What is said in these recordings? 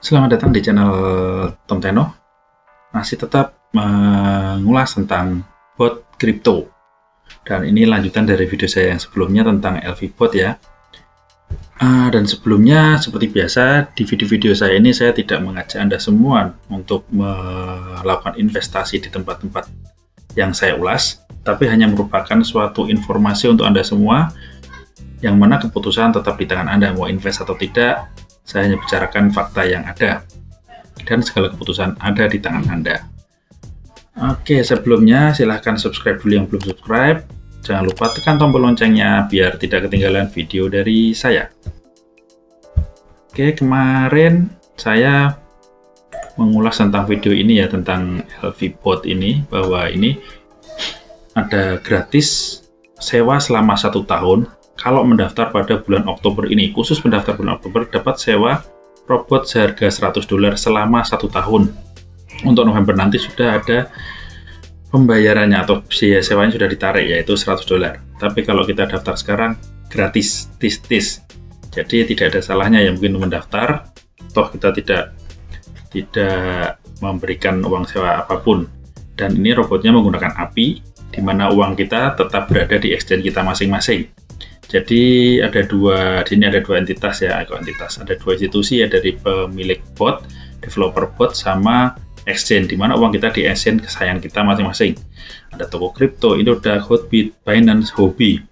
Selamat datang di channel Tom Teno. Masih tetap mengulas tentang bot kripto. Dan ini lanjutan dari video saya yang sebelumnya tentang LV bot ya. Dan sebelumnya seperti biasa di video-video saya ini saya tidak mengajak Anda semua untuk melakukan investasi di tempat-tempat yang saya ulas, tapi hanya merupakan suatu informasi untuk Anda semua, yang mana keputusan tetap di tangan Anda mau invest atau tidak. Saya hanya bicarakan fakta yang ada, dan segala keputusan ada di tangan Anda. Oke, sebelumnya silahkan subscribe dulu yang belum subscribe. Jangan lupa tekan tombol loncengnya biar tidak ketinggalan video dari saya. Oke, kemarin saya mengulas tentang video ini ya, tentang LV bot ini, bahwa ini ada gratis sewa selama 1 tahun. Kalau mendaftar pada bulan Oktober ini, khusus pendaftar bulan Oktober, dapat sewa robot seharga $100 selama 1 tahun. Untuk November nanti sudah ada pembayarannya atau biaya sewanya sudah ditarik, yaitu $100. Tapi kalau kita daftar sekarang gratis, tis. Jadi tidak ada salahnya ya mungkin mendaftar, toh kita tidak memberikan uang sewa apapun. Dan ini robotnya menggunakan API, di mana uang kita tetap berada di exchange kita masing-masing. Jadi ada dua entitas ya, ada dua institusi ya, dari pemilik bot, developer bot, sama exchange, di mana uang kita di exchange kesayangan kita masing-masing. Ada toko kripto, Indodax, Hotbit, Binance, Huobi.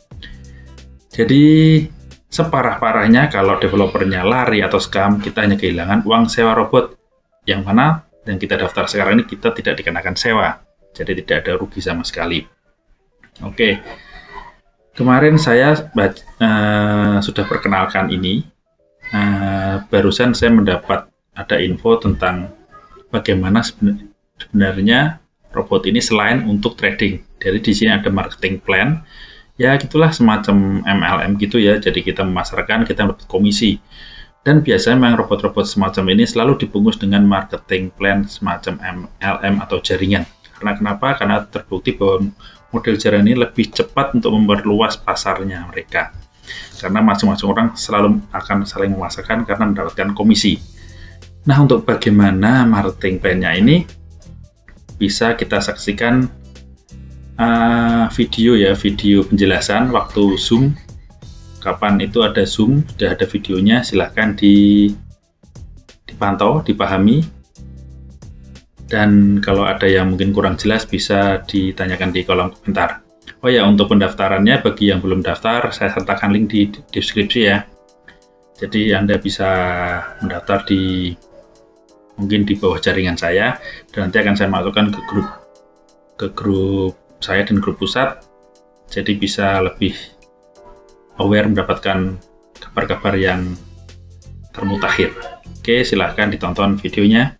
Jadi separah-parahnya kalau developernya lari atau scam, kita hanya kehilangan uang sewa robot, yang mana dan kita daftar sekarang ini kita tidak dikenakan sewa. Jadi tidak ada rugi sama sekali. Oke. Kemarin saya sudah perkenalkan ini. Barusan saya mendapat ada info tentang bagaimana sebenarnya robot ini selain untuk trading. Jadi di sini ada marketing plan. Ya gitulah, semacam MLM gitu ya. Jadi kita memasarkan, kita dapat komisi. Dan biasanya memang robot-robot semacam ini selalu dibungkus dengan marketing plan semacam MLM atau jaringan. Karena kenapa? Karena terbukti bahwa model jaringan ini lebih cepat untuk memperluas pasarnya mereka. Karena masing-masing orang selalu akan saling memasarkan karena mendapatkan komisi. Nah, untuk bagaimana marketing plan-nya ini bisa kita saksikan video penjelasan waktu Zoom. Kapan itu ada Zoom, sudah ada videonya, silahkan dipantau, dipahami. Dan kalau ada yang mungkin kurang jelas bisa ditanyakan di kolom komentar. Oh ya, untuk pendaftarannya bagi yang belum daftar, saya sertakan link di deskripsi ya. Jadi Anda bisa mendaftar mungkin di bawah jaringan saya, dan nanti akan saya masukkan ke grup saya dan grup pusat. Jadi bisa lebih aware mendapatkan kabar-kabar yang termutakhir. Oke, silahkan ditonton videonya.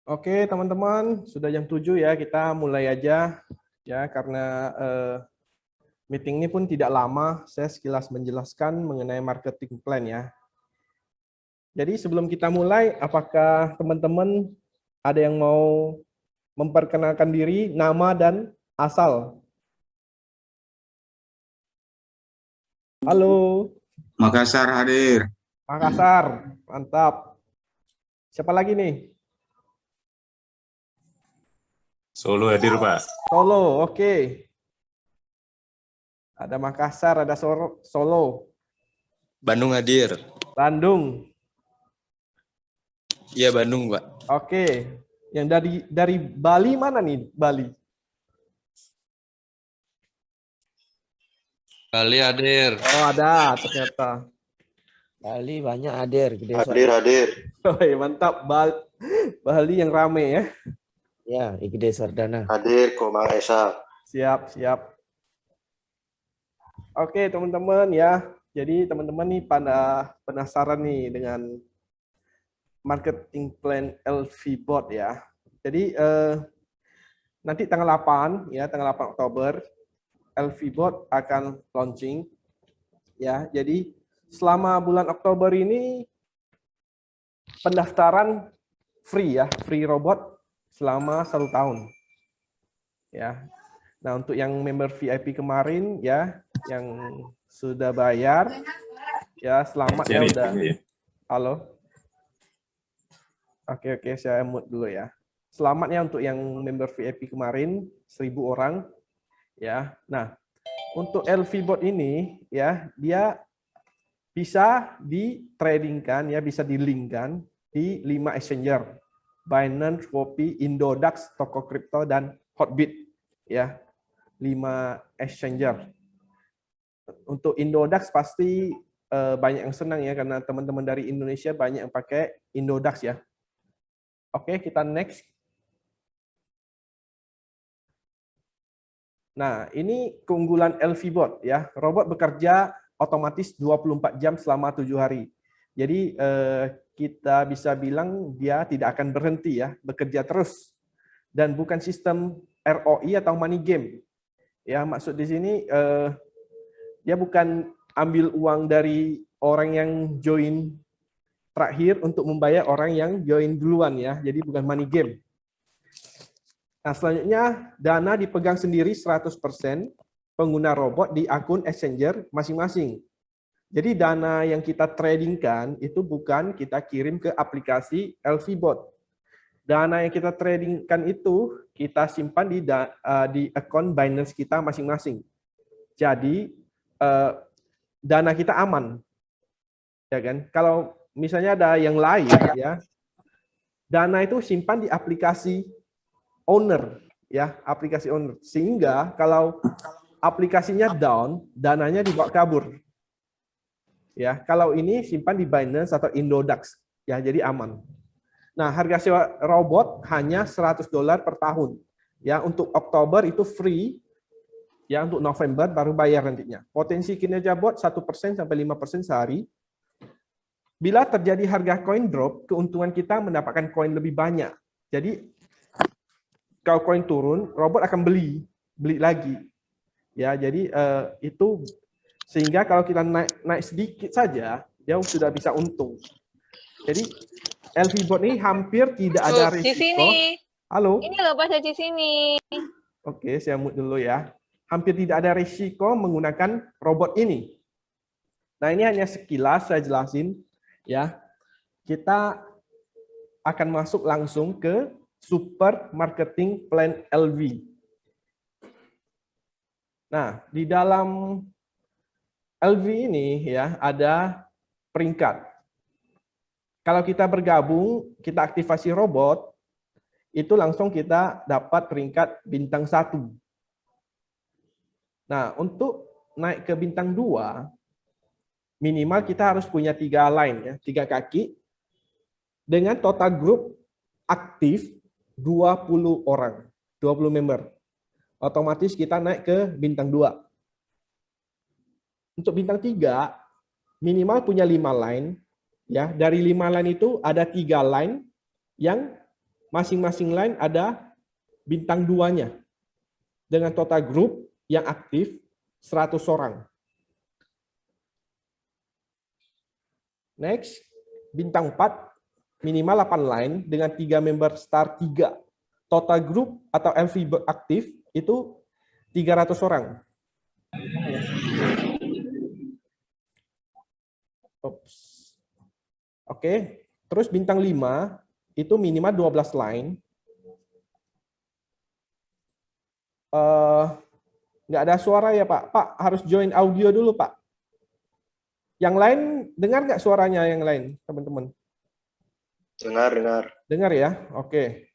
Oke teman-teman, sudah jam 7 ya, kita mulai aja ya, karena meeting ini pun tidak lama. Saya sekilas menjelaskan mengenai marketing plan ya. Jadi sebelum kita mulai, apakah teman-teman ada yang mau memperkenalkan diri, nama dan asal? Halo. Makassar hadir. Makassar, mantap. Siapa lagi nih? Solo hadir, Pak. Solo, oke. Ada Makassar, ada Solo. Bandung hadir. Bandung. Iya, Bandung, Pak. Oke. Yang dari Bali mana nih? Bali. Bali hadir. Oh, ada ternyata. Bali banyak hadir. Hadir. Oh, mantap. Bali yang rame ya. Ya, Gede Sardana. Hadir, Komang Esa. Siap. Oke, teman-teman ya. Jadi teman-teman nih pada penasaran nih dengan marketing plan LV bot ya. Jadi nanti tanggal 8 ya, tanggal 8 Oktober LV bot akan launching ya. Jadi selama bulan Oktober ini pendaftaran free ya, free robot selama 1 tahun. Ya. Nah, untuk yang member VIP kemarin ya, yang sudah bayar, ya selamat ya Sini, udah. sini ya. Halo. Oke, saya mute dulu ya. Selamat ya untuk yang member VIP kemarin, 1.000 orang. Ya, nah untuk LV bot ini ya dia bisa di-tradingkan ya, bisa di-linkkan di 5 exchanger. Binance, Shopee, Indodax, Toko Kripto dan Hotbit ya. 5 exchanger. Untuk Indodax pasti banyak yang senang ya karena teman-teman dari Indonesia banyak yang pakai Indodax ya. Oke, kita next. Nah, ini keunggulan LV bot ya. Robot bekerja otomatis 24 jam selama 7 hari. Jadi kita bisa bilang dia tidak akan berhenti ya, bekerja terus. Dan bukan sistem ROI atau money game. Ya, maksud di sini dia bukan ambil uang dari orang yang join terakhir untuk membayar orang yang join duluan ya. Jadi bukan money game. Nah, selanjutnya dana dipegang sendiri 100% pengguna robot di akun exchanger masing-masing. Jadi dana yang kita tradingkan itu bukan kita kirim ke aplikasi LV bot. Dana yang kita tradingkan itu kita simpan di akun Binance kita masing-masing. Jadi dana kita aman. Ya kan? Kalau misalnya ada yang lain ya, dana itu simpan di aplikasi owner ya, aplikasi owner. Sehingga kalau aplikasinya down, dananya dibawa kabur. Ya, kalau ini simpan di Binance atau Indodax ya, jadi aman. Nah, harga sewa robot hanya $100 per tahun. Ya, untuk Oktober itu free. Ya, untuk November baru bayar nantinya. Potensi kinerja bot 1% sampai 5% sehari. Bila terjadi harga koin drop, keuntungan kita mendapatkan koin lebih banyak. Jadi kalau koin turun, robot akan beli lagi. Ya, jadi itu sehingga kalau kita naik sedikit saja, dia sudah bisa untung. Jadi LV bot ini hampir tidak ada risiko. Di sini. Halo. Ini loh Pak di sini. Oke, saya mute dulu ya. Hampir tidak ada risiko menggunakan robot ini. Nah, ini hanya sekilas saya jelasin ya. Kita akan masuk langsung ke Super Marketing Plan LV. Nah, di dalam LV ini ya ada peringkat. Kalau kita bergabung, kita aktivasi robot, itu langsung kita dapat peringkat bintang 1. Nah, untuk naik ke bintang 2, minimal kita harus punya 3 line ya, 3 kaki dengan total grup aktif 20 orang, 20 member. Otomatis kita naik ke bintang 2. Untuk bintang 3, minimal punya 5 line. Ya, dari 5 line itu ada 3 line yang masing-masing line ada bintang 2-nya. Dengan total grup yang aktif 100 orang. Next, bintang 4 minimal 8 line dengan 3 member star 3. Total grup atau LV aktif itu 300 orang. Oops. Oke, terus bintang 5 itu minimal 12 line. Nggak ada suara ya Pak. Pak harus join audio dulu Pak. Yang lain dengar nggak suaranya yang lain teman-teman? Dengar. Dengar ya? Oke.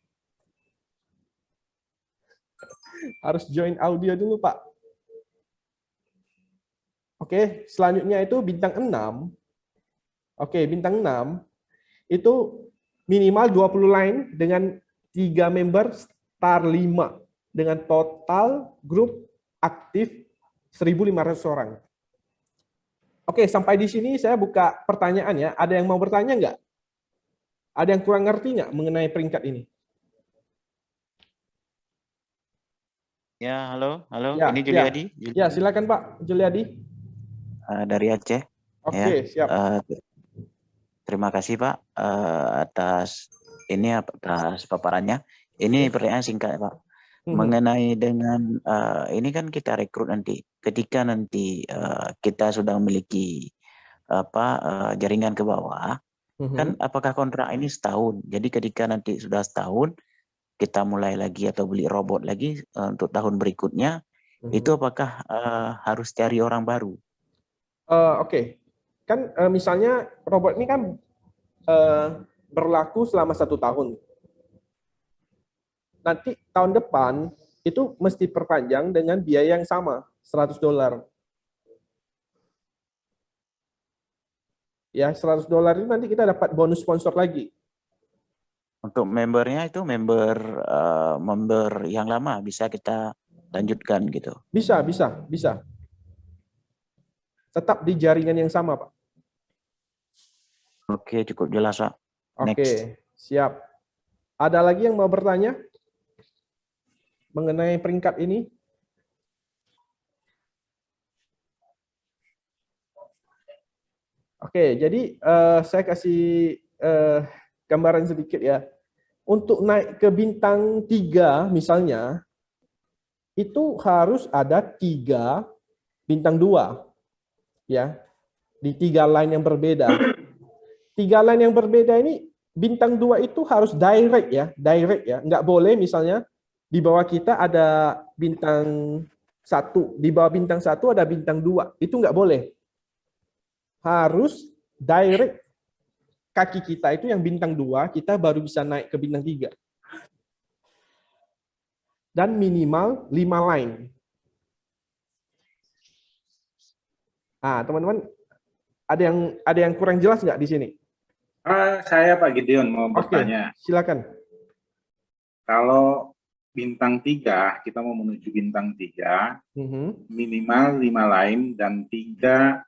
Harus join audio dulu Pak. Oke, selanjutnya itu bintang 6. Oke, bintang 6 itu minimal 20 line dengan 3 member star 5 dengan total grup aktif 1.500 orang. Oke, sampai di sini saya buka pertanyaan ya. Ada yang mau bertanya nggak? Ada yang kurang ngerti nggak mengenai peringkat ini? Ya, halo. Ya, Ini Juliadi. Ya, silakan Pak Juliadi. Dari Aceh. Oke, siap. Terima kasih Pak atas paparannya. Ini pertanyaan singkat Pak. mengenai dengan ini kan kita rekrut nanti. Ketika nanti kita sudah memiliki jaringan ke bawah, kan apakah kontrak ini setahun? Jadi ketika nanti sudah setahun, kita mulai lagi atau beli robot lagi untuk tahun berikutnya, itu apakah harus cari orang baru? Oke. Kan misalnya robot ini kan berlaku selama 1 tahun. Nanti tahun depan itu mesti perpanjang dengan biaya yang sama, $100. Ya, $100 itu nanti kita dapat bonus sponsor lagi. Untuk membernya itu member yang lama bisa kita lanjutkan gitu. Bisa. Tetap di jaringan yang sama, Pak. Oke, cukup jelas, Pak. Next. Oke, siap. Ada lagi yang mau bertanya mengenai peringkat ini? Oke, jadi saya kasih gambaran sedikit ya. Untuk naik ke bintang 3 misalnya, itu harus ada 3 bintang 2. Ya, di 3 line yang berbeda. 3 line yang berbeda ini, bintang 2 itu harus direct ya. Nggak boleh misalnya di bawah kita ada bintang 1, di bawah bintang 1 ada bintang 2. Itu nggak boleh. Harus direct kaki kita itu yang bintang 2, kita baru bisa naik ke bintang 3. Dan minimal 5 line. Nah, teman-teman, ada yang kurang jelas nggak di sini? Saya Pak Gideon mau bertanya. Silakan. Kalau bintang 3, kita mau menuju bintang 3, minimal 5 line dan 3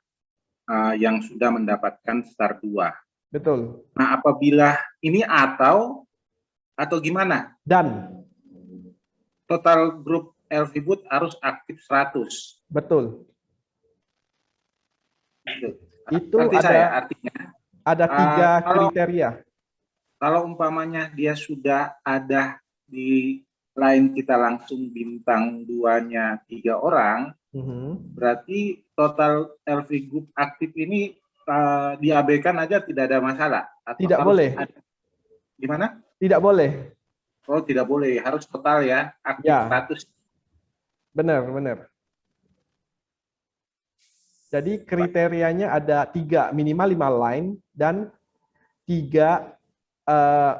yang sudah mendapatkan star 2. Betul. Nah, apabila ini atau gimana? Dan Total grup LV Boot harus aktif 100. betul. Itu artinya ada 3 kriteria. Kalau umpamanya dia sudah ada di line kita langsung bintang 2-nya 3 orang, berarti total LV Group aktif ini diabaikan aja tidak ada masalah? Atau Tidak boleh. Gimana? Tidak boleh. Oh, tidak boleh. Harus total ya, aktif Ya. 100. Benar. Jadi kriterianya ada 3, minimal 5 line dan 3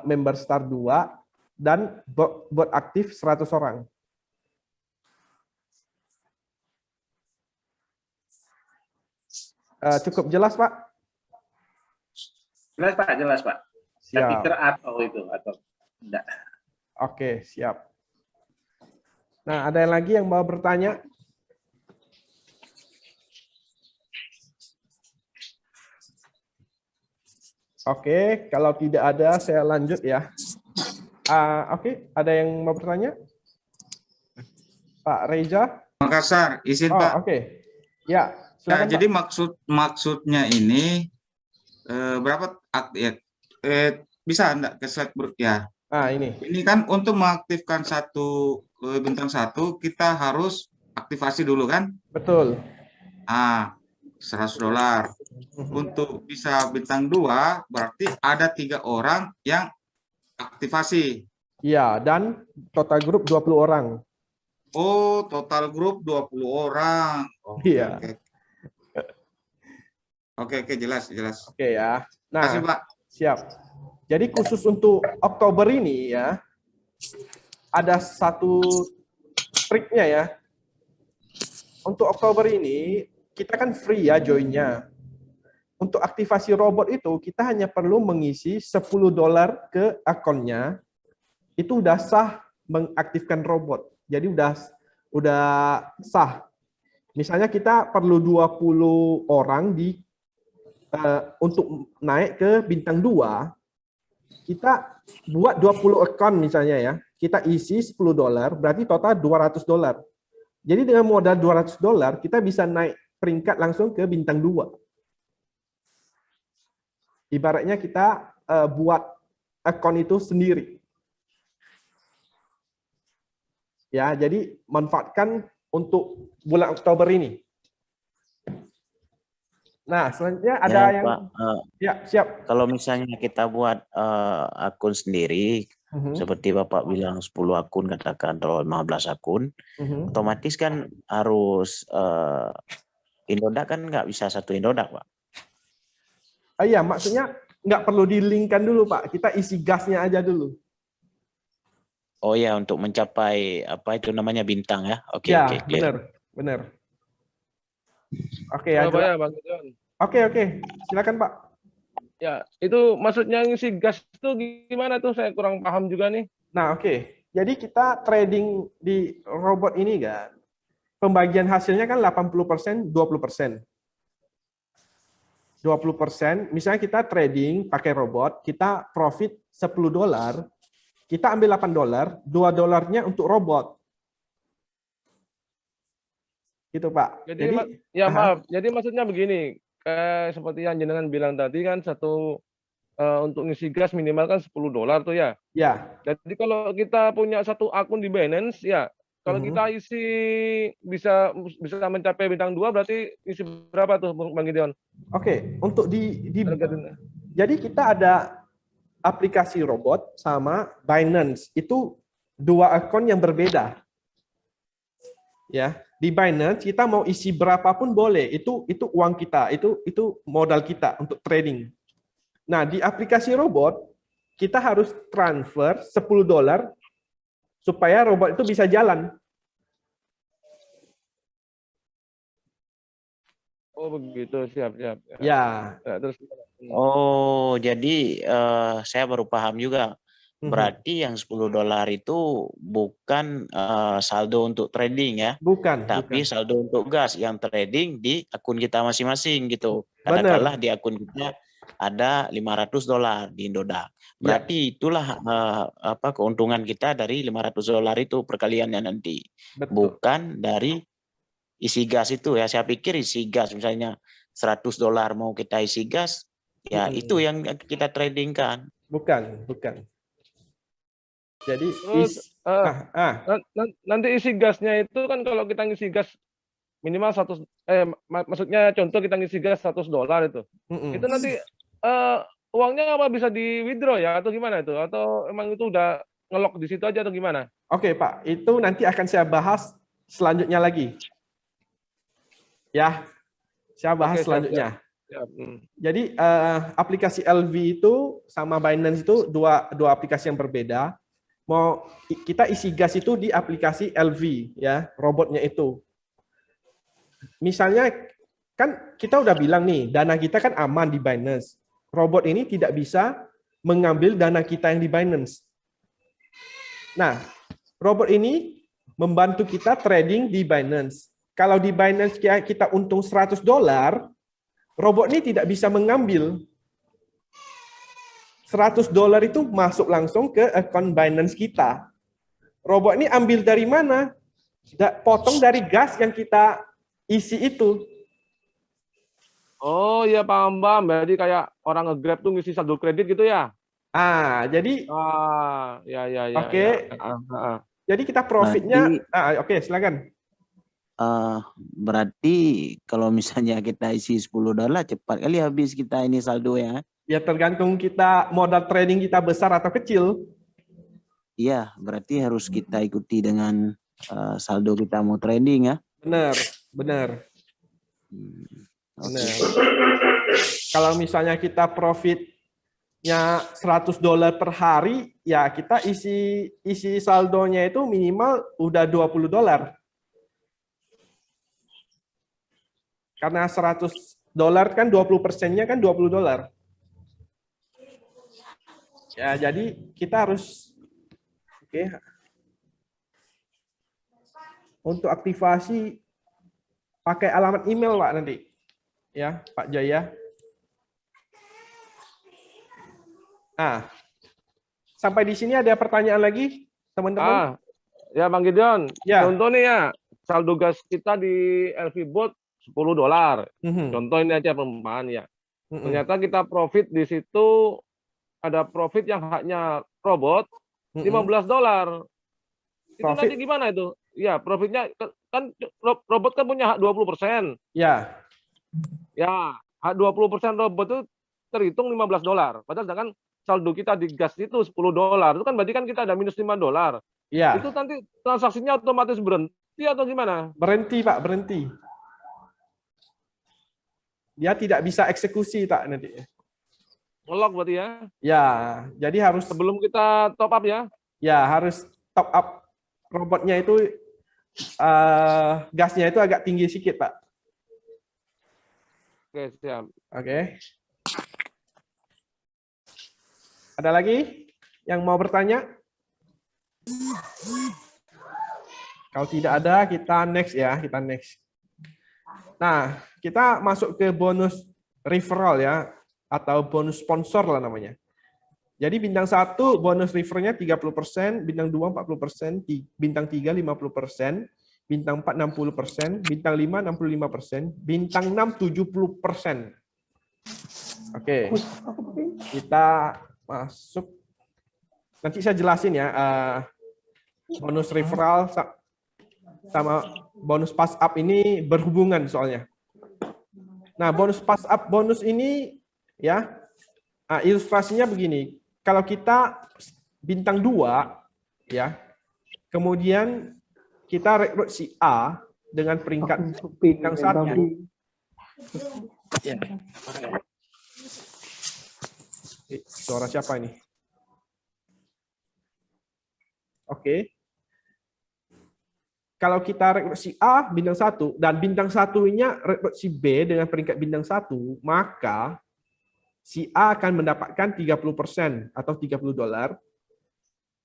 member star 2 dan bot aktif 100 orang. Cukup jelas, Pak? Jelas Pak. Saya Siap. pikir atau enggak. Oke, siap. Nah, ada yang lagi yang mau bertanya? Oke, kalau tidak ada, saya lanjut ya. Oke, ada yang mau bertanya? Pak Reza? Makassar, izin Pak. Oke. Ya, silakan, Nah, jadi Pak. maksudnya ini berapa ya? Bisa enggak ke slide ya? Ini. Ini kan untuk mengaktifkan satu bintang 1 kita harus aktivasi dulu kan? Betul. $100. Untuk bisa bintang 2 berarti ada 3 orang yang aktivasi. Iya, dan total grup 20 orang. Oh, total grup 20 orang. Iya. Oke, jelas. Oke ya. Nah, Terima kasih, Pak. siap. Jadi khusus untuk Oktober ini ya, ada satu triknya ya. Untuk Oktober ini, kita kan free ya join-nya. Untuk aktivasi robot itu, kita hanya perlu mengisi $10 ke akunnya, itu udah sah mengaktifkan robot. Jadi udah sah. Misalnya kita perlu 20 orang untuk naik ke bintang 2, kita buat 20 akun misalnya ya, kita isi $10, berarti total $200. Jadi dengan modal $200, kita bisa naik peringkat langsung ke bintang 2. Ibaratnya kita buat akun itu sendiri. Ya, jadi manfaatkan untuk bulan Oktober ini. Nah, selanjutnya ada Ya, yang Pak. ya, siap. Kalau misalnya kita buat akun sendiri, Mhm, seperti Bapak bilang 10 akun, katakan atau 15 akun, mhm. otomatis kan harus Indodax kan nggak bisa satu Indodax, Pak. Iya, maksudnya nggak perlu di-link-kan dulu, Pak. Kita isi gasnya aja dulu. Oh ya, untuk mencapai apa itu namanya bintang ya. Oke, Ya, oke, clear. benar. Oke, ya, Halo Pak ya, Bang Gideon. Oke. Silakan, Pak. Ya, itu maksudnya ngisi gas itu gimana tuh? Saya kurang paham juga nih. Nah, oke. Jadi kita trading di robot ini kan, pembagian hasilnya kan 80%, 20%. 20%, misalnya kita trading pakai robot, kita profit $10, kita ambil $8, $2-nya untuk robot. Gitu, Pak. Jadi, maaf. Jadi maksudnya begini, seperti yang jenengan bilang tadi kan untuk ngisi gas minimal kan $10 tuh ya. Ya. Jadi kalau kita punya satu akun di Binance ya, kalau kita isi bisa mencapai bintang 2 berarti isi berapa tuh Bang Gideon? Oke, untuk jadi kita ada aplikasi robot sama Binance. Itu dua akun yang berbeda. Ya, di Binance kita mau isi berapapun boleh. Itu uang kita, itu modal kita untuk trading. Nah, di aplikasi robot kita harus transfer $10 supaya robot itu bisa jalan. Oh begitu, siap. Ya. Terus. Oh, jadi saya baru paham juga. Berarti yang $10 itu bukan saldo untuk trading ya? Bukan. Tapi saldo untuk gas yang trading di akun kita masing-masing gitu. Katakanlah di akun kita ada $500 di Indodax. Berarti itulah keuntungan kita dari $500 itu perkaliannya nanti. Betul. Bukan dari isi gas itu ya. Saya pikir isi gas misalnya $100 mau kita isi gas, ya itu yang kita trading kan. Bukan. Jadi nanti isi gasnya itu kan kalau kita ngisi gas minimal maksudnya contoh kita ngisi gas $100 itu. Itu nanti uangnya apa bisa di withdraw ya atau gimana itu? Atau emang itu udah ngelok di situ aja atau gimana? Oke, Pak, itu nanti akan saya bahas selanjutnya lagi. Ya, saya bahas selanjutnya. Siap. Jadi aplikasi LV itu sama Binance itu dua aplikasi yang berbeda. Mau kita isi gas itu di aplikasi LV ya, robotnya itu. Misalnya kan kita udah bilang nih, dana kita kan aman di Binance. Robot ini tidak bisa mengambil dana kita yang di Binance. Nah, robot ini membantu kita trading di Binance. Kalau di Binance kita untung $100, robot ini tidak bisa mengambil. $100 itu masuk langsung ke akun Binance kita. Robot ini ambil dari mana? Potong dari gas yang kita isi itu. Oh iya paham. Jadi kayak orang nge-Grab tuh ngisi saldo kredit gitu ya? Jadi ya. Oke. Jadi kita profitnya oke, silakan. Berarti kalau misalnya kita isi $10 cepat kali habis kita ini saldo ya. Ya tergantung kita modal trading kita besar atau kecil. Iya, berarti harus kita ikuti dengan saldo kita mau trading ya. Benar. Kalau misalnya kita profitnya $100 per hari, ya kita isi saldonya itu minimal udah $20. Karena $100 kan 20%-nya kan $20. Ya, jadi kita harus untuk aktivasi pakai alamat email Pak nanti. Ya, Pak Jaya. Nah, sampai di sini ada pertanyaan lagi, teman-teman? Ya Bang Gideon, ya. Contoh nih ya, saldo gas kita di LV Bot $10. Contoh ini aja perumpamaan ya. Ternyata kita profit di situ ada profit yang haknya robot $15. Itu nanti gimana itu? Ya, profitnya kan robot kan punya hak 20%. Ya. Ya, hak 20% robot itu terhitung $15. Padahal sedangkan saldo kita di gas itu $10. Itu kan berarti kan kita ada minus $5. Ya. Itu nanti transaksinya otomatis berhenti atau gimana? Berhenti, Pak, berhenti. Dia tidak bisa eksekusi, Pak, nanti. Ngelok berarti ya? Ya, jadi harus sebelum kita top up ya? Ya, harus top up robotnya itu gasnya itu agak tinggi sedikit, Pak. Oke, siap. Oke. Ada lagi yang mau bertanya? Kalau tidak ada, kita next ya, kita next. Nah, kita masuk ke bonus referral ya, atau bonus sponsor lah namanya. Jadi bintang 1 bonus refernya 30%, bintang 2 40%, bintang 3 50%, bintang 4 60%, bintang 5 65%, bintang 6 70%. Oke. Kita masuk. Nanti saya jelasin ya bonus referral sama bonus pass up ini berhubungan soalnya. Nah, bonus pass up bonus ini ya ilustrasinya begini. Kalau kita bintang 2 ya, kemudian kita rekrut si A dengan peringkat bintang 1. Suara siapa ini? Oke. Kalau kita rekrut si A bintang 1 dan bintang 1-nya rekrut si B dengan peringkat bintang 1, maka si A akan mendapatkan 30% atau $30.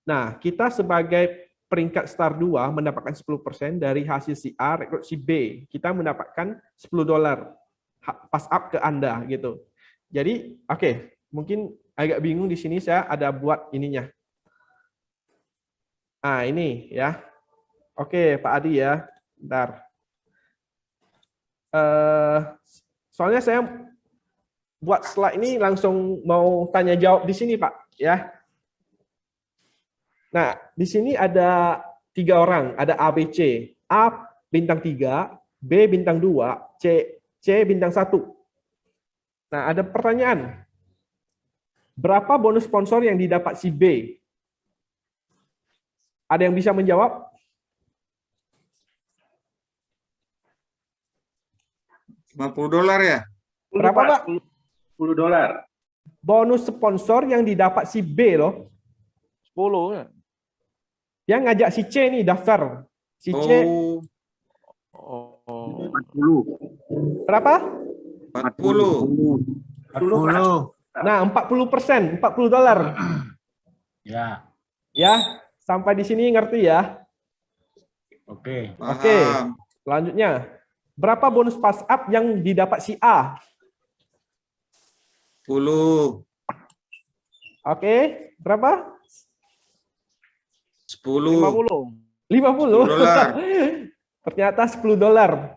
Nah, kita sebagai peringkat star 2 mendapatkan 10% dari hasil si A rekrut si B. Kita mendapatkan $10 pass up ke Anda gitu. Jadi, oke, mungkin agak bingung di sini saya ada buat ininya. Nah, ini ya. Oke, Pak Adi ya. Bentar. Soalnya saya buat slide ini langsung mau tanya jawab di sini, Pak, ya. Nah, di sini ada 3 orang, ada A, B, C. A bintang 3, B bintang 2, C bintang 1. Nah, ada pertanyaan. Berapa bonus sponsor yang didapat si B? Ada yang bisa menjawab? $50 ya? Berapa, Pak? $10. Bonus sponsor yang didapat si B loh. 10 ya. Yang ngajak si C nih daftar. Si C. Oh. 40. Berapa? 40. 40. Nah, 40%, $40. Ya. Ya, sampai di sini ngerti ya? Oke. Oke. Selanjutnya, berapa bonus pass up yang didapat si A? 10. Oke, berapa? 10. 50. $10. Ternyata $10.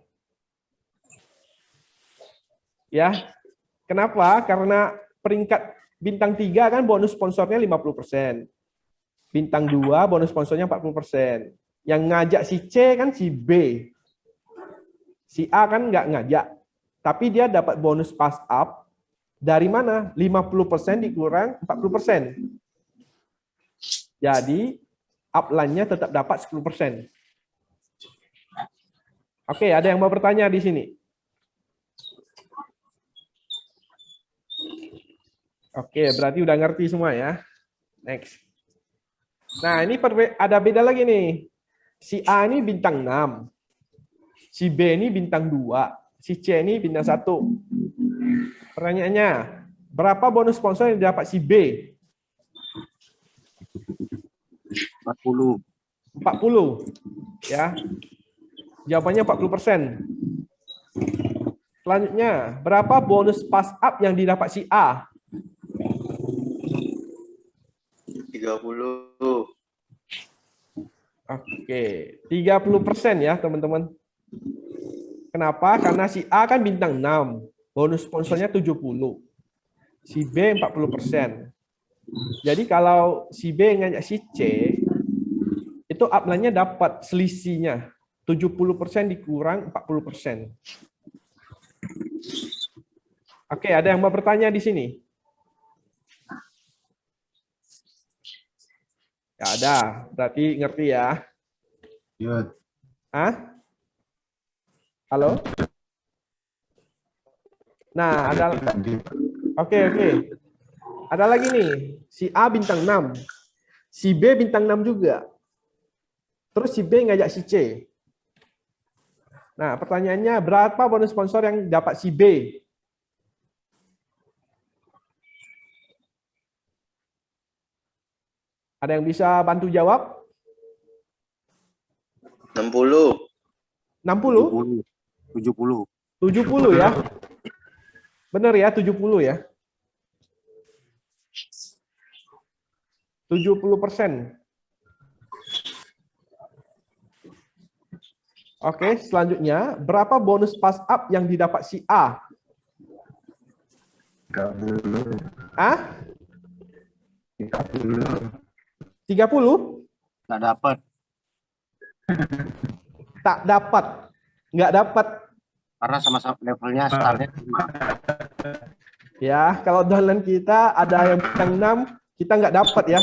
Ya. Kenapa? Karena peringkat bintang 3 kan bonus sponsornya 50%. Bintang 2 bonus sponsornya 40%. Yang ngajak si C kan si B. Si A kan nggak ngajak. Tapi dia dapat bonus pass up dari mana? 50% dikurang 40%. Jadi upline-nya tetap dapat 10%. Oke, ada yang mau bertanya di sini? Oke, berarti udah ngerti semua ya. Next. Nah, ini ada beda lagi nih. Si A ini bintang 6. Si B ini bintang 2. Si C ini bintang 1. Pertanyaannya, berapa bonus sponsor yang didapat si B? 40. 40. Ya. Jawabannya 40%. Selanjutnya, berapa bonus pass up yang didapat si A? 30. Oke, 30% ya teman-teman. Kenapa? Karena si A kan bintang 6, bonus sponsornya 70. Si B 40%. Jadi kalau si B ngajak si C, itu upline-nya dapat selisihnya. 70% dikurang 40%. Oke, ada yang mau bertanya di sini? Ya ada, berarti ngerti ya. Ya. Hah? Halo? Nah, ada. Oke. Ada lagi nih. Si A bintang 6. Si B bintang 6 juga. Terus si B ngajak si C. Nah, pertanyaannya berapa bonus sponsor yang dapat si B? Ada yang bisa bantu jawab? 60. 60? 70. 70 ya? Benar ya, 70 ya? 70%. Oke, selanjutnya, berapa bonus pass up yang didapat si A? 30. Ah? 30. 30? Nggak dapat. Tak dapat. Nggak dapat. Karena sama-sama levelnya startnya. Ya, kalau downline kita ada yang bintang 6, kita nggak dapat ya.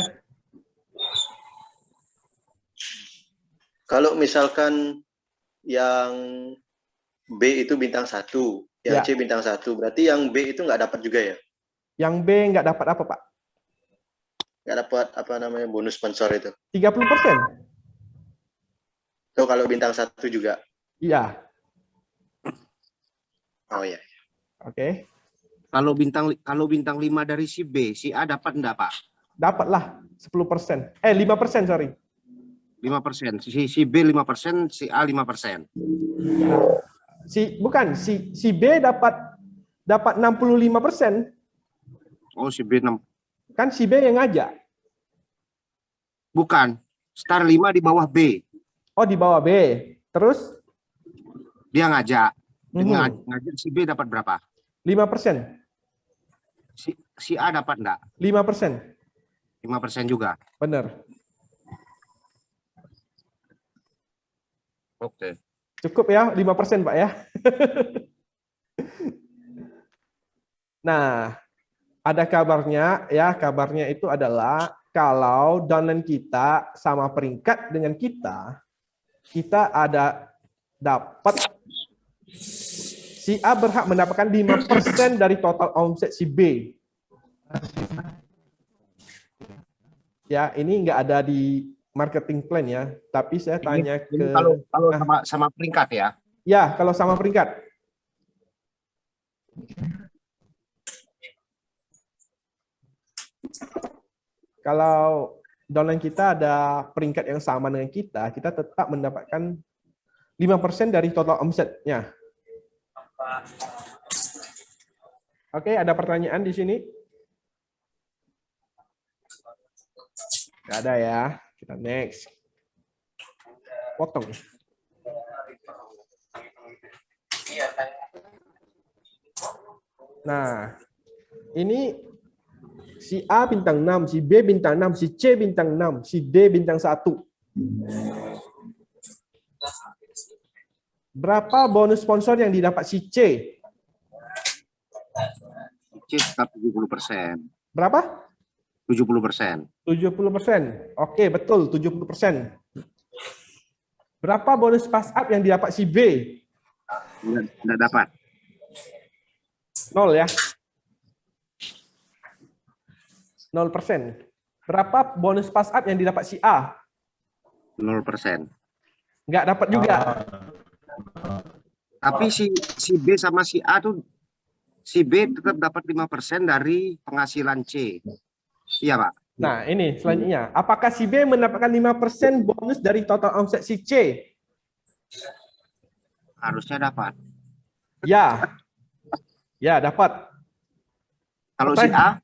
Kalau misalkan yang B itu bintang 1, yang Ya. C bintang 1, berarti yang B itu nggak dapat juga ya? Yang B nggak dapat apa, Pak? Nggak dapat apa namanya bonus sponsor itu. 30%? So kalau bintang 1 juga. Iya. Oh ya. Oke. Kalau bintang 5 dari si B, si A dapat enggak, Pak? Dapatlah 10%. 5%, sorry. 5%. Si B 5%, si A 5%. Si B dapat 65%. Oh, si B 6. Kan si B yang ngajak. Bukan. Star 5 di bawah B. Oh, di bawah B. Terus Dia ngajak. Dengan ngajak si B dapat berapa? 5%. Si A dapat enggak? 5%. 5% juga. Benar. Oke. Cukup ya, 5%, Pak ya. Nah, ada kabarnya ya, kabarnya itu adalah kalau downline kita sama peringkat dengan kita ada dapat si A berhak mendapatkan 5% dari total omset si B. Ya, ini nggak ada di marketing plan ya, tapi saya tanya Ini ke kalau sama peringkat ya. ya, kalau sama peringkat. Kalau downline kita ada peringkat yang sama dengan kita tetap mendapatkan 5% dari total omsetnya. Oke, ada pertanyaan di sini? Nggak ada ya. Kita next. Potong. Nah, ini si A bintang 6, si B bintang 6, si C bintang 6, si D bintang 1. Berapa bonus sponsor yang didapat si C? C tetap 70%. Berapa? 70%. 70%. Oke, betul, 70%. Berapa bonus pass up yang didapat si B? Tidak dapat. 0 ya. 0%. Berapa bonus pass up yang didapat si A? 0%. Nggak dapat juga. Tapi si B sama si A tuh, si B tetap dapat 5% dari penghasilan C. Iya, Pak. Nah, ini selanjutnya. Apakah si B mendapatkan 5% bonus dari total omset si C? Harusnya dapat. Ya. Ya, dapat. Kalau si A,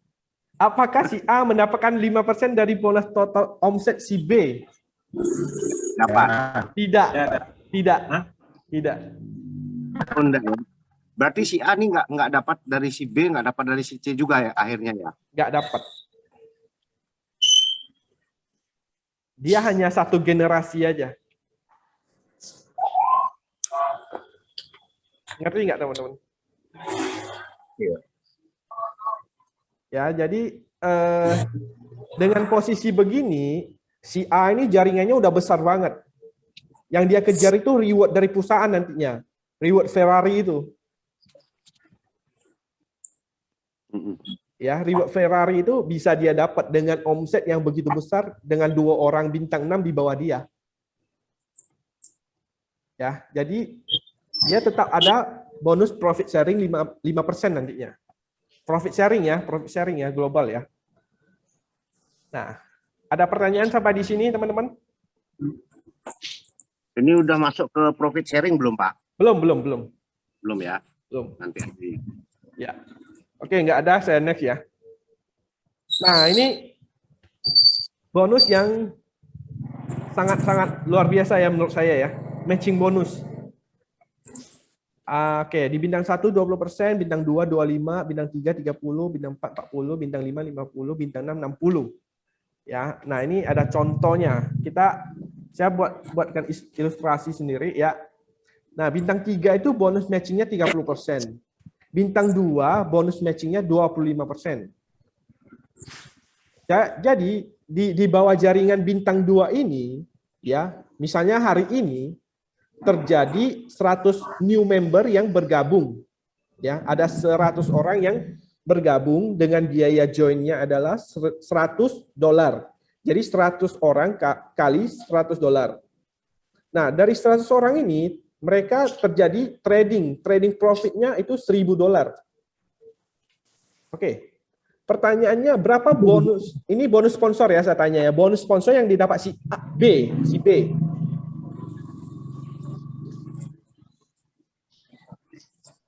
Apakah si A mendapatkan 5% dari bonus total omset si B? dapat. Tidak. Tidak. Tidak. Oh, enggak, ya. Berarti si A nih nggak dapat dari si B, nggak dapat dari si C juga ya akhirnya ya? Nggak dapat. Dia hanya satu generasi aja. Ngerti nggak teman-teman? Iya. Ya, jadi dengan posisi begini, si A ini jaringannya udah besar banget. Yang dia kejar itu reward dari perusahaan nantinya. Reward Ferrari itu. Ya, reward Ferrari itu bisa dia dapat dengan omset yang begitu besar dengan 2 orang bintang 6 di bawah dia. Ya, jadi dia tetap ada bonus profit sharing 5% nantinya. Profit sharing ya global ya. Nah, ada pertanyaan sampai di sini teman-teman? Ini udah masuk ke profit sharing belum, Pak? Belum. Belum ya? Belum. Nanti aja. Ya. Oke, nggak ada, saya next ya. Nah, ini bonus yang sangat-sangat luar biasa ya menurut saya ya. Matching bonus. Oke, di bintang 1 20%, bintang 2 25, bintang 3 30, bintang 4 40, bintang 5 50, bintang 6 60. Ya. Nah, ini ada contohnya. Saya buatkan ilustrasi sendiri ya. Nah, bintang 3 itu bonus matchingnya 30%. Bintang 2 bonus matchingnya 25%. Jadi di bawah jaringan bintang 2 ini ya, misalnya hari ini terjadi 100 new member yang bergabung. Ya, ada 100 orang yang bergabung dengan biaya join-nya adalah $100. Jadi 100 orang kali $100. Nah, dari 100 orang ini mereka terjadi trading profitnya itu $1.000. Oke. Pertanyaannya berapa bonus? Ini bonus sponsor ya saya tanya ya. Bonus sponsor yang didapat si B.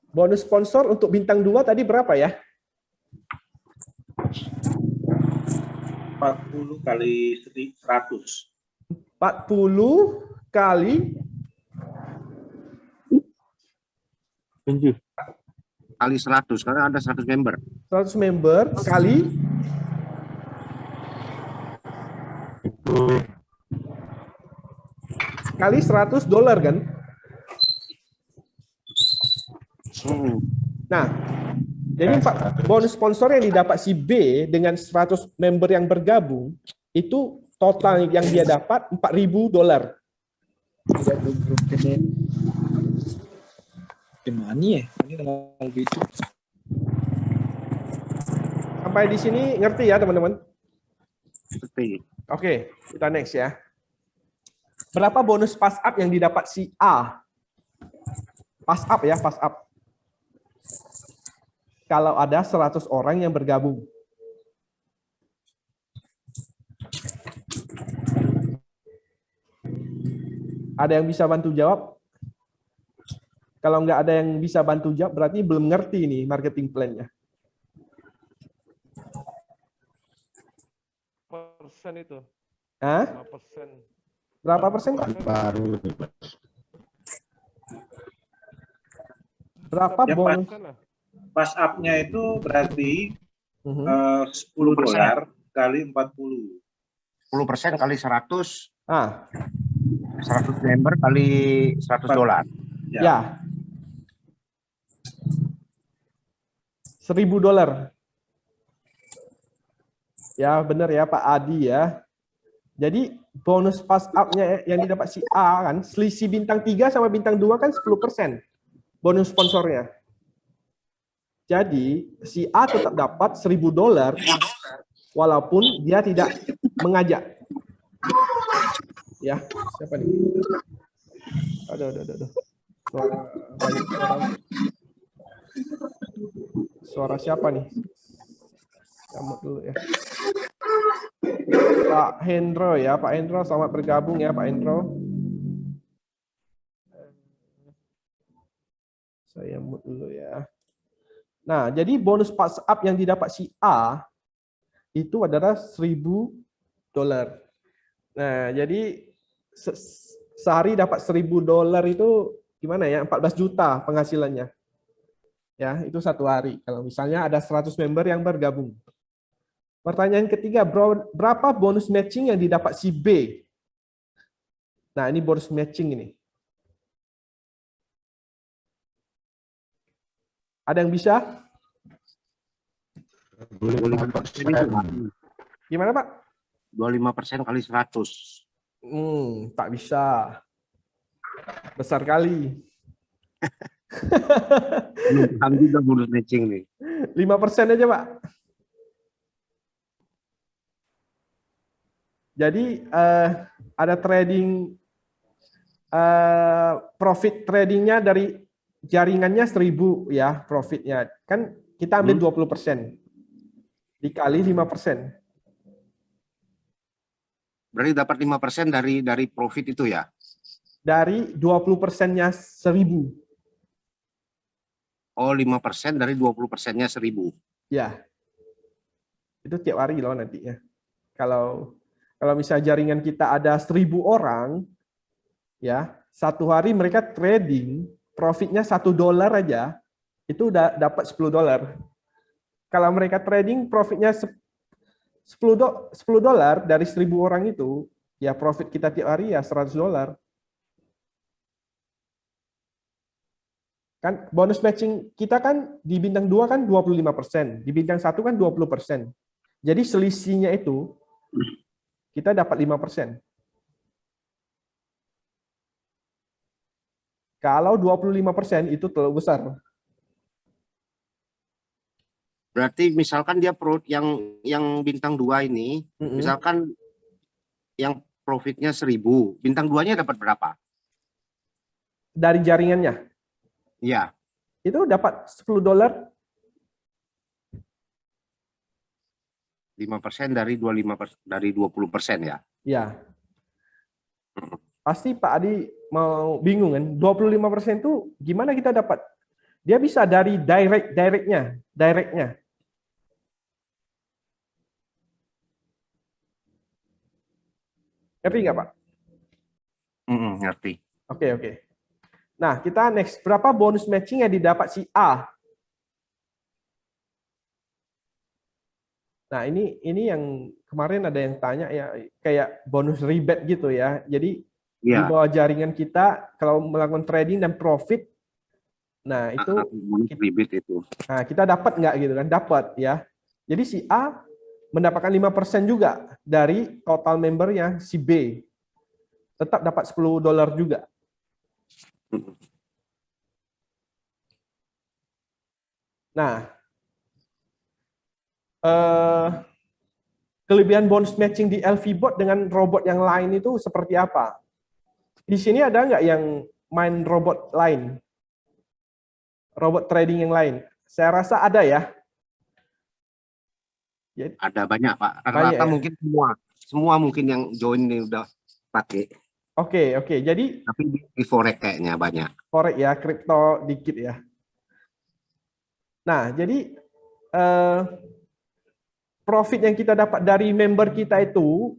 Bonus sponsor untuk bintang 2 tadi berapa ya? 40 kali 100. 40 kali 100 karena ada 100 member. 100 member kali $100 kan? Nah, jadi bonus sponsor yang didapat si B dengan 100 member yang bergabung itu total yang dia dapat $4.000. Gimana ya? Ini kalau gitu. Sampai di sini ngerti ya teman-teman? Ngerti. Oke, kita next ya. Berapa bonus pass up yang didapat si A? Pass up ya, pass up. Kalau ada 100 orang yang bergabung. Ada yang bisa bantu jawab? Kalau nggak ada yang bisa bantu jawab, berarti belum ngerti nih marketing plan-nya. Persen itu. Hah? 5%. Berapa persen? Baru. Berapa Ya, bonus? Pas up-nya itu berarti $10 kali 40. 10% kali 100. 100 100 member kali $100. Ya. $1.000. Ya, benar ya Pak Adi ya. Jadi bonus pass up-nya yang didapat si A kan, selisih bintang 3 sama bintang 2 kan 10% bonus sponsornya. Jadi si A tetap dapat $1.000 walaupun dia tidak mengajak. Ya, siapa nih? Aduh. Suara siapa nih? Camut dulu ya. Pak Hendro ya, Pak Hendro selamat bergabung ya Pak Hendro. Saya mute dulu ya. Nah, jadi bonus pass up yang didapat si A itu adalah $1.000. Nah, jadi sehari dapat $1.000 itu gimana ya? 14 juta penghasilannya. Ya, itu satu hari. Kalau misalnya ada 100 member yang bergabung. Pertanyaan ketiga, berapa bonus matching yang didapat si B? Nah, ini bonus matching ini. Ada yang bisa? 25% itu, Pak. Gimana, Pak? 25% kali 100. Tak bisa. Besar kali. Belum juga bonus matching nih. 5% aja, Pak. Jadi ada trading profit tradingnya dari jaringannya 1.000 ya profitnya. Kan kita ambil 20%. Dikali 5%. Berarti dapat 5% dari profit itu ya? Dari 20%-nya 1.000. Oh, 5% dari 20%-nya 1.000. Ya. Itu tiap hari loh nantinya. Kalau misalnya jaringan kita ada 1.000 orang, ya, satu hari mereka trading, profitnya $1 aja, itu udah dapat $10. Kalau mereka trading profitnya $10 dari 1.000 orang itu, ya profit kita tiap hari ya $100. Kan bonus matching kita kan di bintang 2 kan 25%, di bintang 1 kan 20%. Jadi selisihnya itu kita dapat 5%. Kalau 25% itu terlalu besar. Berarti misalkan dia yang bintang 2 ini, misalkan yang profitnya 1.000, bintang 2-nya dapat berapa? Dari jaringannya? Iya. Itu dapat $10. 5% dari 20% ya? Ya. Pasti Pak Adi mau bingung kan, 25% itu gimana kita dapat? Dia bisa dari directnya. Ngerti nggak Pak? Ngerti. Oke. Nah, kita next. Berapa bonus matching yang didapat si A? Nah, ini yang kemarin ada yang tanya ya, kayak bonus rebate gitu ya. Jadi di bawah jaringan kita kalau melakukan trading dan profit, nah itu rebate itu. Nah, kita dapat nggak gitu kan? Dapat ya. Jadi si A mendapatkan 5% juga dari total membernya si B. Tetap dapat $10 juga. Nah, kelebihan bonus matching di LVBot dengan robot yang lain itu seperti apa? Di sini ada nggak yang main robot lain? Robot trading yang lain? Saya rasa ada ya. Ada banyak Pak. Rata-rata ya? Mungkin semua mungkin yang join ini udah pakai. Oke. Jadi tapi di forex kayaknya banyak. Forex ya, kripto dikit ya. Nah, jadi profit yang kita dapat dari member kita itu,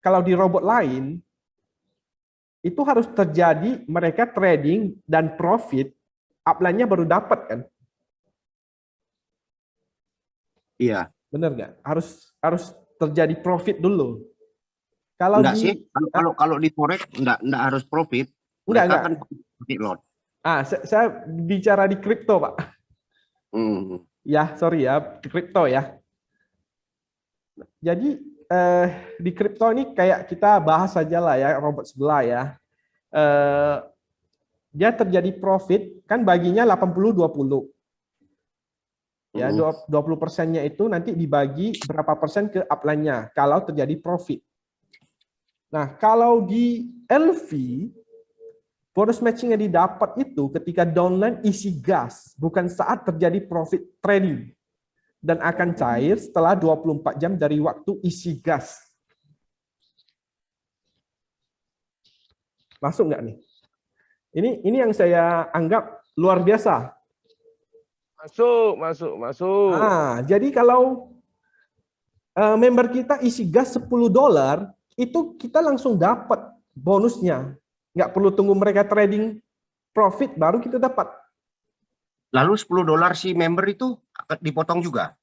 kalau di robot lain, itu harus terjadi mereka trading dan profit, upline-nya baru dapat kan? Iya. Benar nggak? Harus terjadi profit dulu. Kalau enggak sih, kalau di forex enggak harus profit. Enggak. Kan profit lot. Saya bicara di kripto, Pak. Ya, sorry ya, di kripto ya. Jadi di kripto ini kayak kita bahas saja lah ya, robot sebelah ya. Dia terjadi profit, kan baginya 80-20. Ya, 20%-nya itu nanti dibagi berapa persen ke upline-nya kalau terjadi profit. Nah, kalau di LV, bonus matching yang didapat itu ketika downline isi gas, bukan saat terjadi profit trading. Dan akan cair setelah 24 jam dari waktu isi gas. Masuk nggak nih? Ini yang saya anggap luar biasa. Masuk. Nah, jadi kalau member kita isi gas $10, itu kita langsung dapat bonusnya. Nggak perlu tunggu mereka trading profit, baru kita dapat. Lalu $10 si member itu dipotong juga?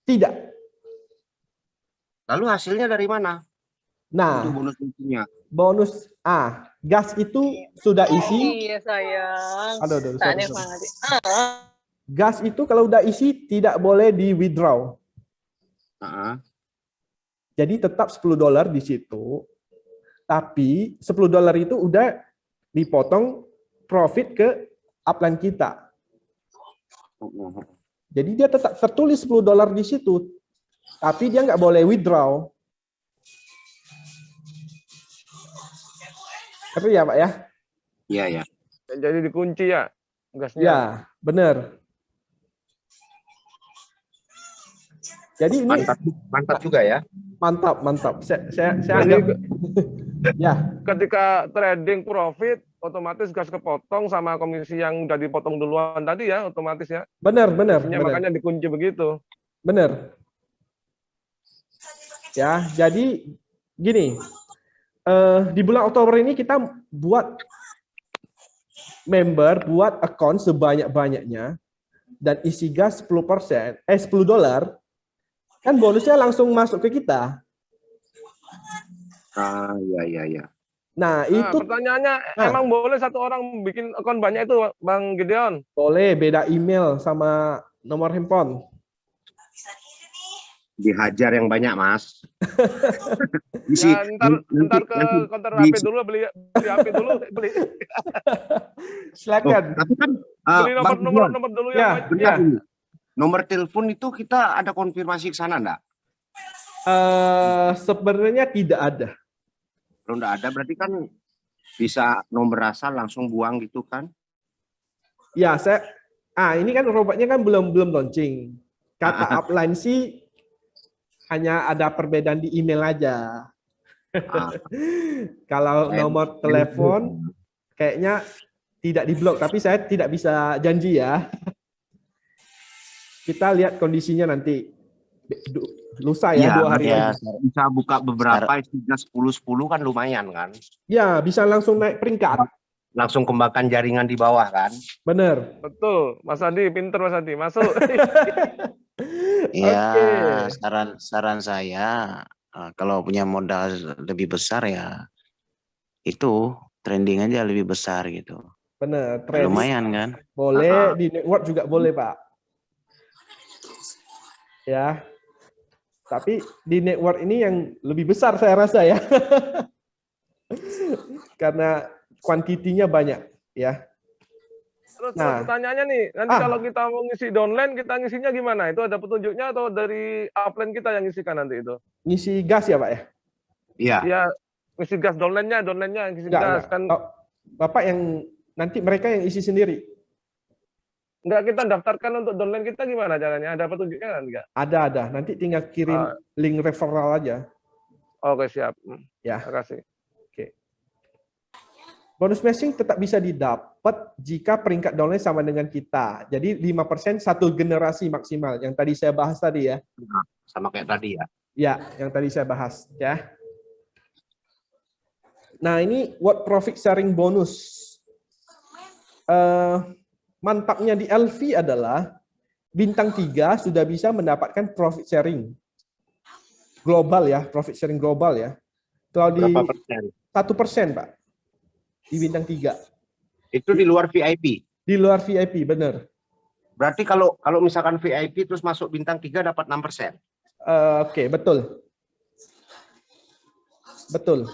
Tidak. Lalu hasilnya dari mana? Nah, Untuk bonus misinya. bonus gas itu sudah isi. Iya sayang. Aduh, Tanya sorry. mana sih? Gas itu kalau udah isi tidak boleh di withdraw. Jadi tetap $10 di situ. Tapi $10 itu udah dipotong profit ke upline kita. Jadi dia tetap tertulis $10 di situ. Tapi dia nggak boleh withdraw. Ngerti ya Pak ya? Iya ya. Jadi dikunci ya gasnya. Ya, benar. Jadi ini mantap juga ya. Mantap. Saya Jadi, anggap ya. Ketika trading profit, otomatis gas kepotong sama komisi yang udah dipotong duluan tadi ya, otomatis ya. Benar. Makanya dikunci begitu. Benar. Ya, jadi gini. Di bulan Oktober ini kita buat buat account sebanyak-banyaknya dan isi gas $10, $10, kan bonusnya langsung masuk ke kita. Iya. Nah, itu pertanyaannya emang boleh satu orang bikin account banyak itu Bang Gideon? Boleh, beda email sama nomor handphone. Dihajar yang banyak, Mas. Ya, ntar ke counter HP dulu beli HP dulu beli. Silakan. Tapi kan beli nomor dulu ya. Nomor telepon itu kita ada konfirmasi ke sana enggak? Sebenarnya tidak ada. Kalau enggak ada berarti kan bisa nomor asal langsung buang gitu kan? Ya, ini kan robotnya kan belum launching. Kata upline sih hanya ada perbedaan di email aja. Kalau nomor telepon kayaknya tidak diblok, tapi saya tidak bisa janji ya. Kita lihat kondisinya nanti. Lusa ya, 2 hari lagi. Bisa buka beberapa, 10-10 kan lumayan kan? Ya, bisa langsung naik peringkat. Langsung kembangkan jaringan di bawah kan? Bener. Betul, Mas Adi, pinter Mas Adi, masuk. Ya, saran saya kalau punya modal lebih besar ya itu trending aja lebih besar gitu. Bener, lumayan kan? Boleh di network juga boleh Pak. Ya, tapi di network ini yang lebih besar saya rasa ya, karena kuantitinya banyak ya. Terus pertanyaannya nih, nanti kalau kita mau ngisi downline, kita ngisinya gimana? Itu ada petunjuknya atau dari upline kita yang ngisikan nanti itu? Ngisi gas ya Pak ya? Iya. Iya, ngisi gas downline-nya ngisi gas kan. Bapak yang nanti mereka yang isi sendiri. Enggak, kita daftarkan untuk downline kita gimana caranya? Ada petunjuknya kan enggak? Ada. Nanti tinggal kirim link referral aja. Oke, siap. Ya. Terima kasih. Oke. Bonus matching tetap bisa didapat jika peringkat downline sama dengan kita. Jadi 5% satu generasi maksimal. Yang tadi saya bahas tadi ya. Sama kayak tadi ya. Ya, yang tadi saya bahas ya. Nah, ini what profit sharing bonus. Mantapnya di LV adalah bintang 3 sudah bisa mendapatkan profit sharing global ya, profit sharing global ya. Kalau di 1% Pak, di bintang 3. Itu di luar VIP? Di luar VIP, benar. Berarti kalau misalkan VIP terus masuk bintang 3 dapat 6%? Oke, betul. Betul.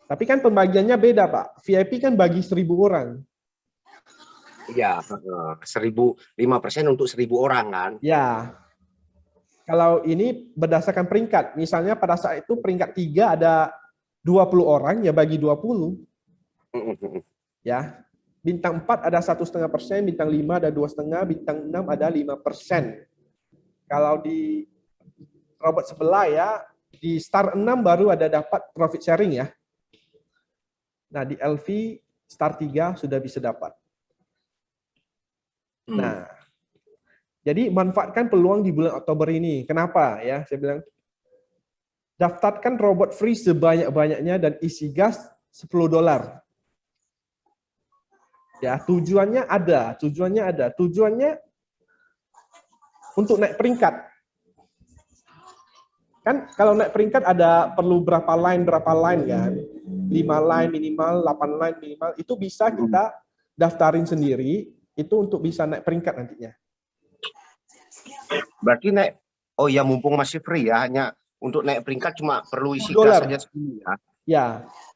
Tapi kan pembagiannya beda Pak. VIP kan bagi 1.000 orang. Iya, 5% untuk 1.000 orang kan? Ya. Kalau ini berdasarkan peringkat, misalnya pada saat itu peringkat 3 ada 20 orang, ya bagi 20. Ya. Bintang 4 ada 1,5%, bintang 5 ada 2,5%, bintang 6 ada 5%. Kalau di robot sebelah ya, di star 6 baru ada dapat profit sharing ya. Nah, di LV star 3 sudah bisa dapat. Nah, jadi manfaatkan peluang di bulan Oktober ini. Kenapa ya? Saya bilang daftarkan robot free sebanyak-banyaknya dan isi gas $10. Ya, tujuannya ada. Tujuannya untuk naik peringkat. Kan kalau naik peringkat ada perlu berapa line kan. 5 line minimal, 8 line minimal. Itu bisa kita daftarin sendiri, itu untuk bisa naik peringkat nantinya. Berarti naik, oh ya mumpung masih free ya, hanya untuk naik peringkat cuma perlu isi gas saja 10 ya. Ya.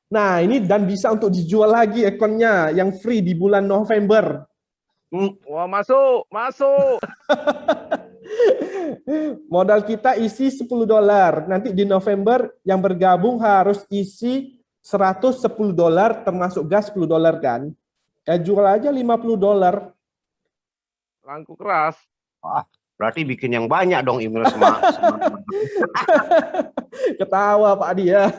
Nah, ini dan bisa untuk dijual lagi akunnya yang free di bulan November. Wah, masuk. Modal kita isi $10. Nanti di November yang bergabung harus isi $110 termasuk gas $10 kan. Ya jual aja $50. Langku keras. Wah, berarti bikin yang banyak dong email sama. Ketawa Pak Adi ya.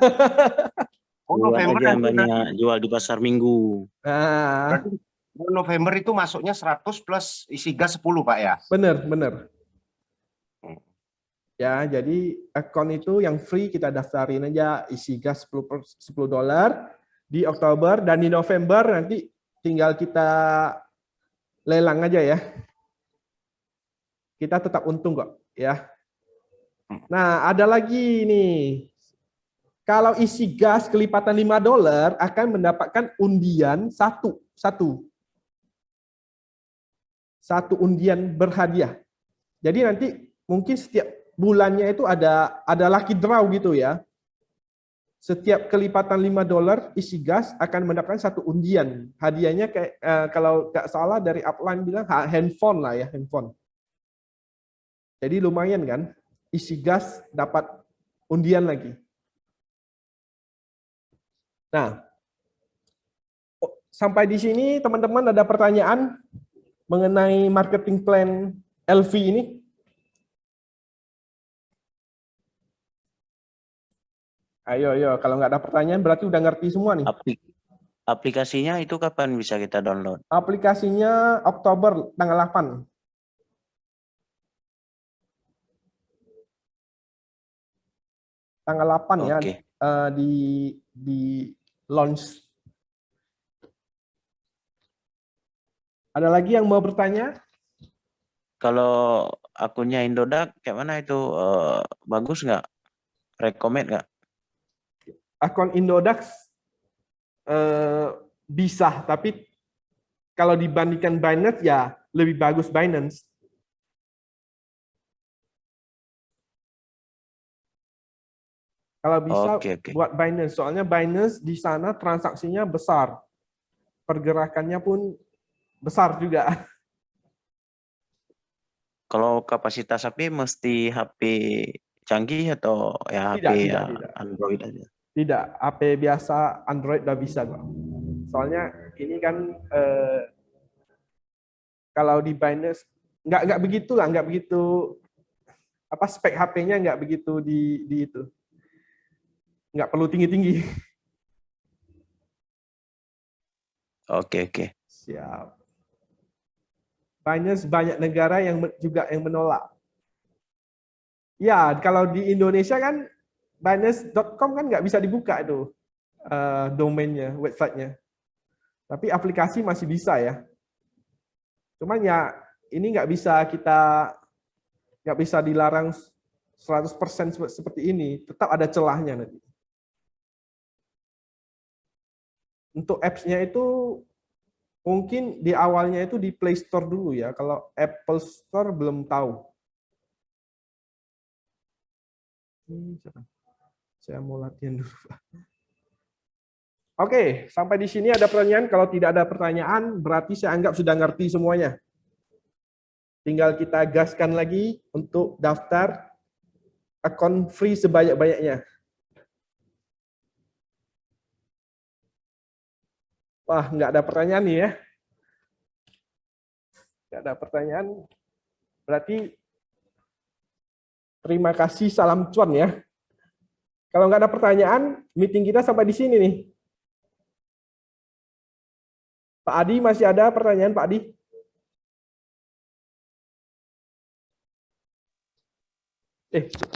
Oh, November aja banyak jual di pasar Minggu. Nah, berarti November itu masuknya 100 plus isi gas 10 Pak ya? Bener. Ya, jadi akun itu yang free kita daftarin aja, isi gas $10 di Oktober, dan di November nanti tinggal kita lelang aja ya. Kita tetap untung kok ya. Nah, ada lagi nih. Kalau isi gas kelipatan $5 akan mendapatkan undian satu undian berhadiah. Jadi nanti mungkin setiap bulannya itu ada lucky draw gitu ya. Setiap kelipatan $5 isi gas akan mendapatkan satu undian. Hadiahnya kayak kalau nggak salah dari upline bilang handphone lah ya, handphone. Jadi lumayan kan, isi gas dapat undian lagi. Nah, sampai di sini teman-teman ada pertanyaan mengenai marketing plan LV ini? Ayo, kalau nggak ada pertanyaan berarti udah ngerti semua nih. Aplikasinya itu kapan bisa kita download? Aplikasinya Oktober tanggal 8. Tanggal 8 ya, di launch. Ada lagi yang mau bertanya? Kalau akunnya Indodax, kayak mana itu? Bagus nggak? Rekomend nggak? Akun Indodax bisa, tapi kalau dibandingkan Binance ya lebih bagus Binance. Kalau bisa buat Binance, soalnya Binance di sana transaksinya besar, pergerakannya pun besar juga. Kalau kapasitas HP mesti HP canggih atau ya HP Android aja? Tidak, HP biasa Android udah bisa kok. Soalnya ini kan kalau di Binance nggak begitu lah, nggak begitu spek HP-nya nggak begitu di itu. Nggak perlu tinggi-tinggi. Oke. Siap. Binance banyak negara yang juga yang menolak. Ya, kalau di Indonesia kan Binance.com kan nggak bisa dibuka itu domainnya, websitenya. Tapi aplikasi masih bisa ya. Cuman ya ini nggak bisa dilarang 100% seperti ini. Tetap ada celahnya nanti. Untuk apps-nya itu mungkin di awalnya itu di Play Store dulu ya. Kalau Apple Store belum tahu. Saya mau latihan dulu. Oke, sampai di sini ada pertanyaan. Kalau tidak ada pertanyaan, berarti saya anggap sudah ngerti semuanya. Tinggal kita gaskan lagi untuk daftar akun free sebanyak-banyaknya. Wah, nggak ada pertanyaan nih ya. Nggak ada pertanyaan. Berarti terima kasih, salam cuan ya. Kalau nggak ada pertanyaan, meeting kita sampai di sini nih. Pak Adi, masih ada pertanyaan Pak Adi?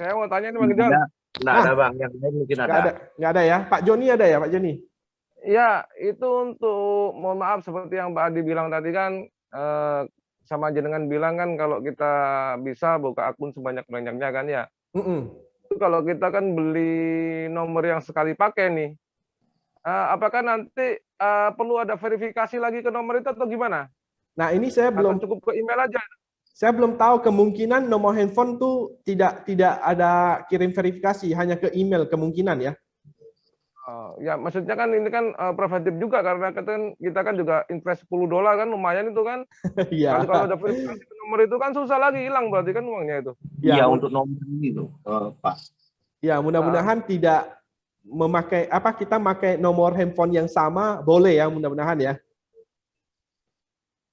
Saya mau tanya nih Bang John. Nggak ada Bang, yang lain mungkin ada. Nggak ada ya. Pak Joni ada ya, Pak Joni? Ya, itu untuk, mohon maaf seperti yang Pak Adi bilang tadi kan, sama jenengan bilang kan kalau kita bisa buka akun sebanyak-banyaknya kan ya. kalau kita kan beli nomor yang sekali pakai nih, apakah nanti perlu ada verifikasi lagi ke nomor itu atau gimana? Nah, ini saya belum cukup ke email aja. Saya belum tahu, kemungkinan nomor handphone tuh tidak ada kirim verifikasi, hanya ke email kemungkinan ya. Ya maksudnya kan ini kan preventif juga karena kita kan juga invest $10 kan lumayan itu kan. Iya. Kalau ada verifikasi nomor itu kan susah lagi hilang berarti kan uangnya itu. Iya, untuk nomor ini tuh, Pak. Ya, mudah-mudahan tidak memakai kita pakai nomor handphone yang sama, boleh ya, mudah-mudahan ya.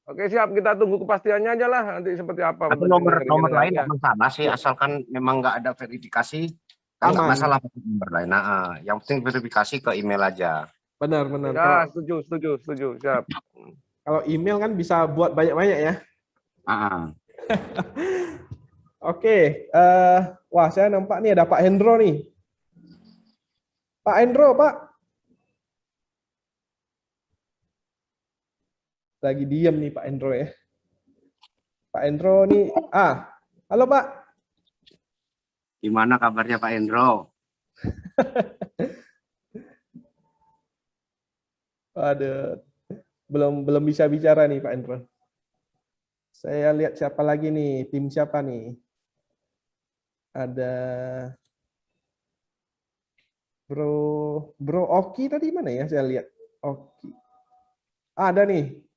Oke, siap, kita tunggu kepastiannya aja lah nanti seperti apa. Tapi nomor lain nggak masalah sih, asalkan memang nggak ada verifikasi. Kan nggak masalah nomor lain. Nah, yang penting verifikasi ke email aja. Benar. Ya, setuju. Siap. Kalau email kan bisa buat banyak-banyak ya. Oke, wah saya nampak nih ada Pak Hendro nih. Pak Hendro, Pak. Lagi diam nih Pak Hendro ya. Pak Hendro nih, halo Pak. Gimana kabarnya Pak Hendro? Aduh, belum bisa bicara nih Pak Hendro. Saya lihat siapa lagi nih, tim siapa nih? Ada Bro Oki tadi mana ya? Saya lihat Oki. Ada nih.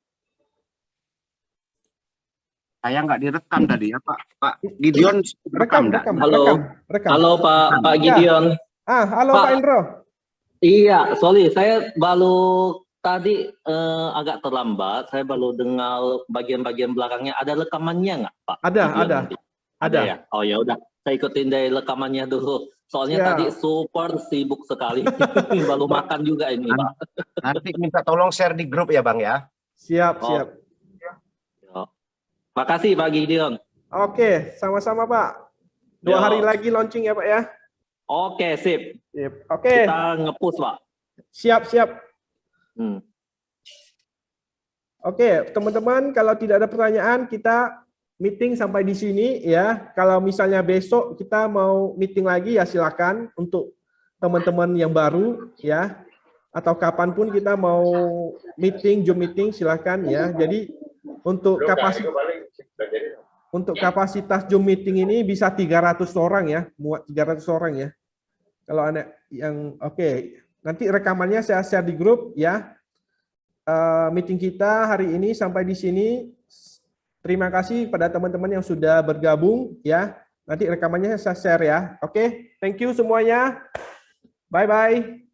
Saya nggak direkam tadi ya Pak Gideon rekam. Halo Pak Gideon. Halo Pak Indro. Iya, sorry, saya baru tadi agak terlambat. Saya baru dengar bagian-bagian belakangnya. Ada rekamannya nggak Pak? Ada ya. Oh ya udah, saya ikutin dari rekamannya dulu. Soalnya tadi super sibuk sekali. Baru makan juga ini Pak. Nanti minta tolong share di grup ya Bang ya. Siap. Makasih Pak Gideon. Oke, sama-sama Pak. 2 hari lagi launching ya Pak ya. Oke, sip. Oke. Kita nge-push Pak. Siap. Oke, teman-teman, kalau tidak ada pertanyaan, kita meeting sampai di sini ya. Kalau misalnya besok kita mau meeting lagi ya silakan untuk teman-teman yang baru ya. Atau kapanpun kita mau meeting, Zoom meeting silakan ya. Jadi untuk kapasitas Zoom meeting ini bisa 300 orang ya, muat 300 orang ya. Kalau ada yang nanti rekamannya saya share di grup ya. Meeting kita hari ini sampai di sini. Terima kasih pada teman-teman yang sudah bergabung ya. Nanti rekamannya saya share ya. Oke, thank you semuanya. Bye-bye.